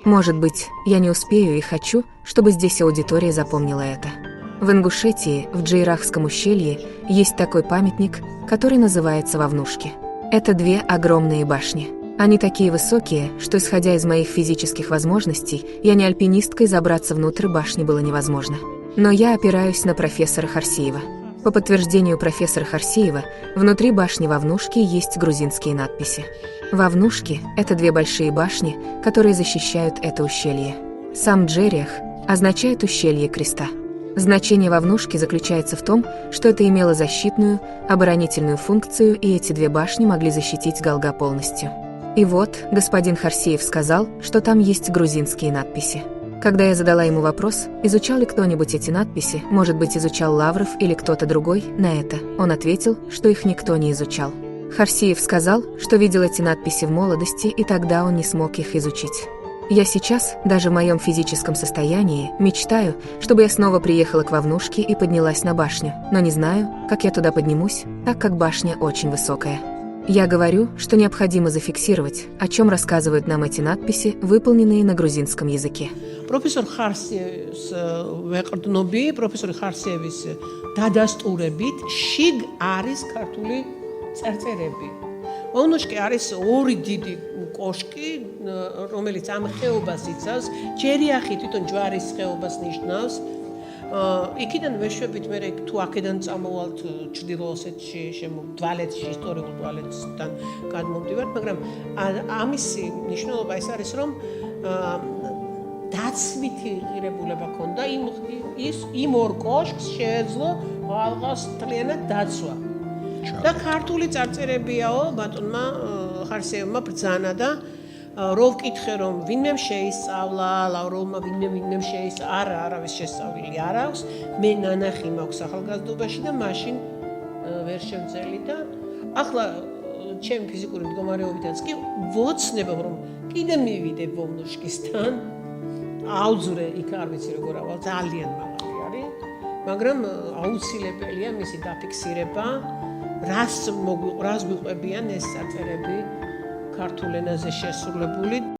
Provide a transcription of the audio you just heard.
Может быть, я не успею и хочу, чтобы здесь аудитория запомнила это. В Ингушетии, в Джейрахском ущелье, есть такой памятник, который называется Вовнушки. Это две огромные башни. Они такие высокие, что, исходя из моих физических возможностей, я не альпинисткой, забраться внутрь башни было невозможно. Но я опираюсь на профессора Харсиева. По подтверждению профессора Харсиева, внутри башни Вовнушки есть грузинские надписи. Вовнушки – это две большие башни, которые защищают это ущелье. Сам Джериах означает «ущелье креста». Значение Вовнушки заключается в том, что это имело защитную, оборонительную функцию, и эти две башни могли защитить Галга полностью. И вот, господин Харсиев сказал, что там есть грузинские надписи. Когда я задала ему вопрос, изучал ли кто-нибудь эти надписи, может быть, изучал Лавров или кто-то другой, на это он ответил, что их никто не изучал. Харсиев сказал, что видел эти надписи в молодости, и тогда он не смог их изучить. Я сейчас, даже в моем физическом состоянии, мечтаю, чтобы я снова приехала к Вовнушке и поднялась на башню, но не знаю, как я туда поднимусь, так как башня очень высокая. Я говорю, что необходимо зафиксировать, о чем рассказывают нам эти надписи, выполненные на грузинском языке. Профессор Харсиевs ვეყრდნობი, პროფესორი ხარსიევის დადასტურებით შიგ არის ქართული წერწერები. Ვონუშკი არის ორი დიდი კოშკი, რომელიც ამ ხეობას იცავს, ჯერიახი თვითონ ჯვარის ხეობას ნიშნავს. იქიდან ვეშვებით მე თუ აქედან წამოვალთ ჩრდილო-ოსეთში, დვალეთში, ისტორიულ დვალეთთან გადმოვდივართ, მაგრამ ამისი მნიშვნელობა ის არის, რომ დაცვითი ღირებულება ქონდა იმ ორ კოშკს შეეძლო ალღას მთლიანად დაცვა. და ქართული წარწერებიაო ბატონმა ხარსიევმა ბრძანა და რო ვკითხე რომ ვინმე შეისწავლა, ლავროვმა ვინმე შეისწავლა, არავის შესწავლილი არ აქვს, მე ნანახი მაქვს ახალგაზრდობაში და მაშინ ვერ შევძელი და ახლა ჩემი ფიზიკური მდგომარეობითაც კი ვოცნებ რომ კიდე მივიდე ვოვნუშკისთან აუძვრე იქ არ ვიცი როგორ ავალ ძალიან მაღალი არის მაგრამ აუცილებელია მისი დაფიქსირება რას გვიყვებიან ეს წარწერები ქართულ ენაზე შესრულებული